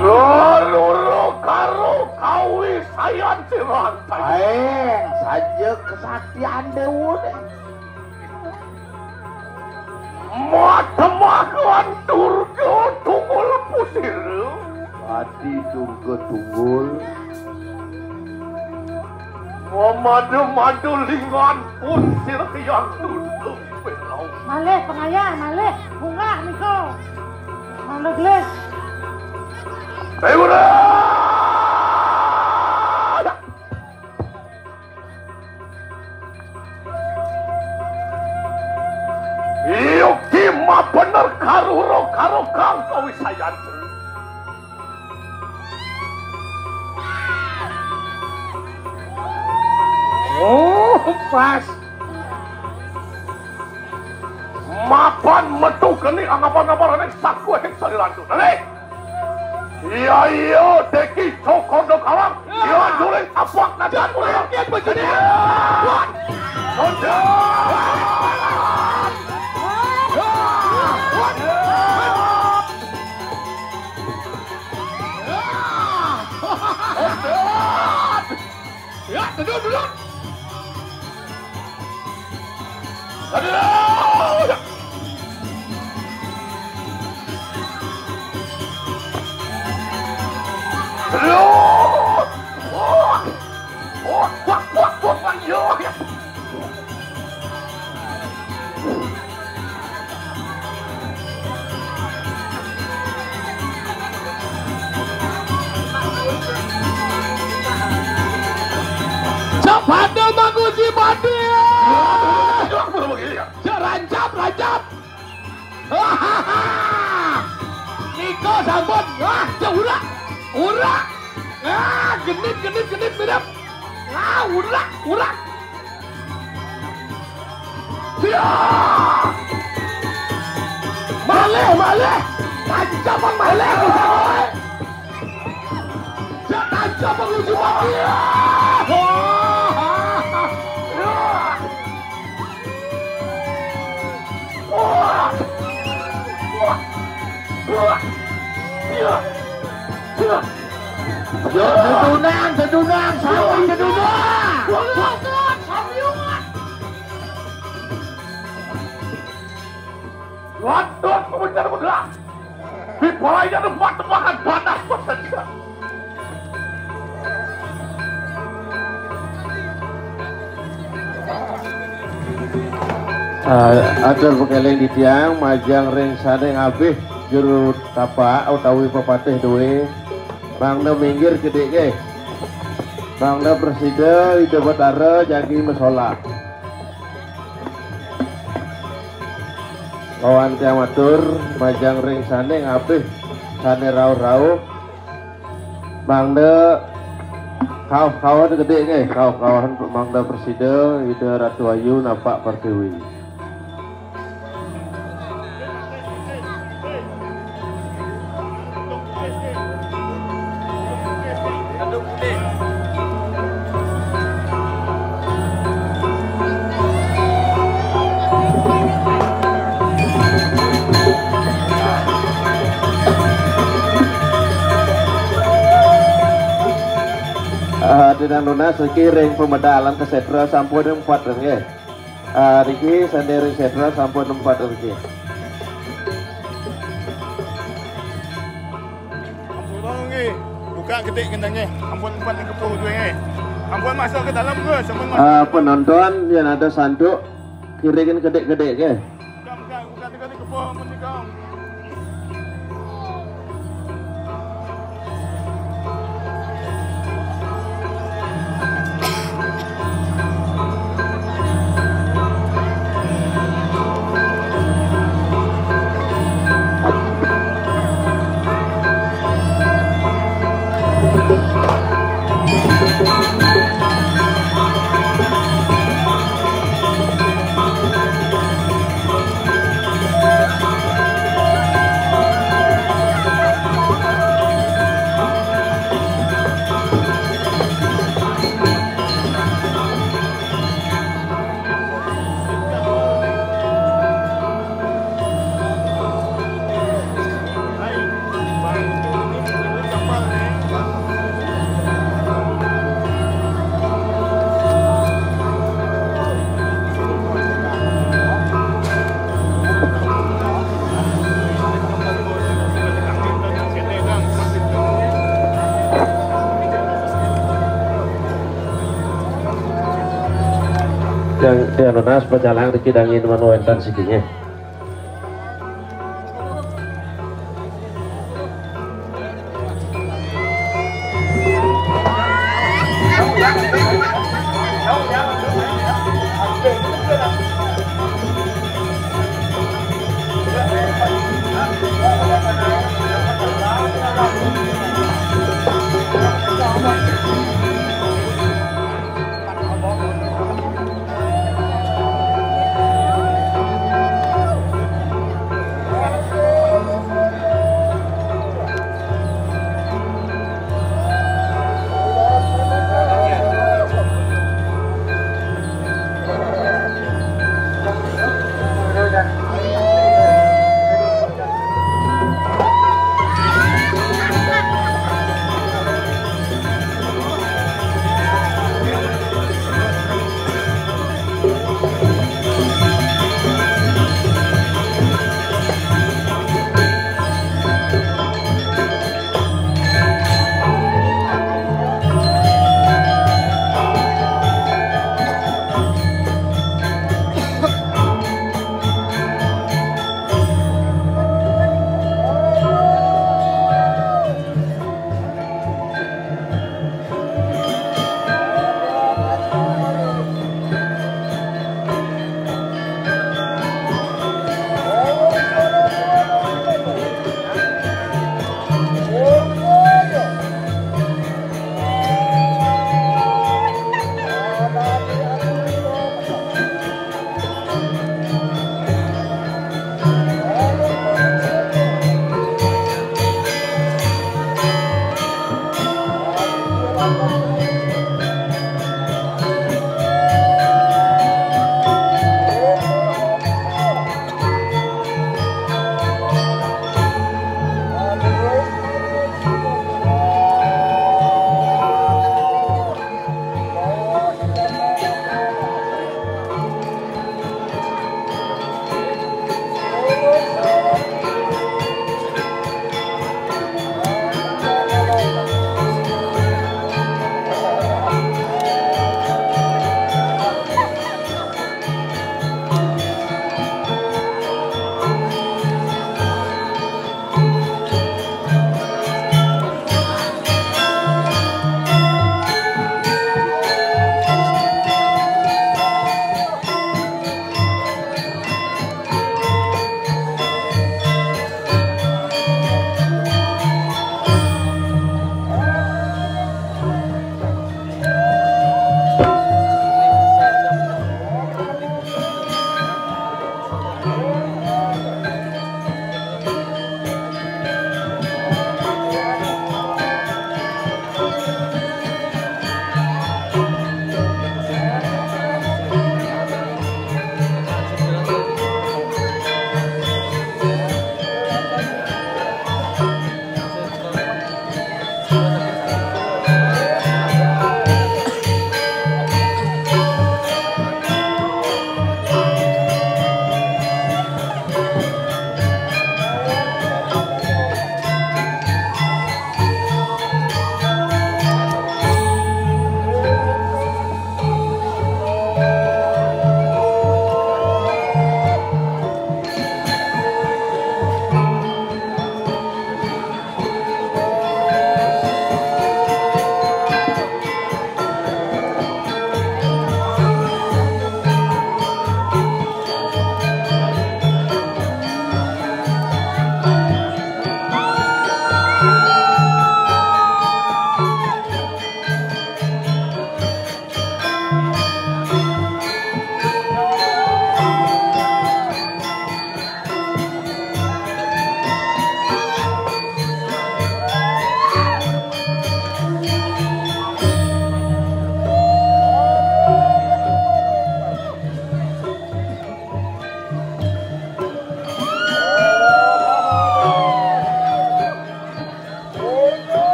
Loro karo kawi sayan sirantai. Aeng saja kesaktian dewa. Matemakan Durga tunggul pusir. Adi Durga tunggul. Madu-madu lingan pusir yang tutup belau. Malih pengayah, malih bunga niko. Malih gelis. Ayo Iyo kima bener karo kang kawi sayan. Oh, pas. Mapan metu geni anggapan-anggapan nek sakku hek salilantu. Nane. Iya deki cokondo kawang. Iya juling apak nadan mulai kian bejene. Sonjo. Ya, duduk. Aduh. Pada magusi mati. Rancap. Niko sampun. Wah, ura. Genit bedap. Ura. Sia. Malih. Tancap malih. Tancap magusi mati. Sedunang, sawang sedunang. Waduh, kemencar mudah. Di bawahnya tempat makan panas saja. Atur pekeling di tiang majang ring sadeng abih juru tapak utawi pepatih duwe bangda minggir gede ke bangda presiden ide batara jagi mesola kawan tiang matur majang ring sadeng abih sane rau bangda kawan gede ke kawan bangda presiden ide Ratu Ayu napak pertiwi. Dengan lunas ring pemedalan ke setra sampun 4 ring Riki sendiri setra sampun 4 ring. Ampun nggih, buka ketik gendangnya. Ampun 4 ring kepuh tu nggih. Ampun masuk ke dalam ke, sampun masuk. Penonton yang ada sanduk kirikin gede-gede ke. Buka kepuh ampun nikah. dan nas penjalang dikidangin manuentan sikinya.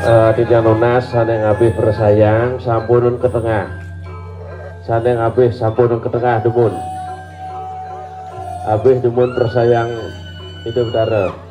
Tidak lunas saneng abih bersayang sampunun ke tengah. Saneng abih sampunun ke tengah dumun. Abih dumun bersayang hidup darah.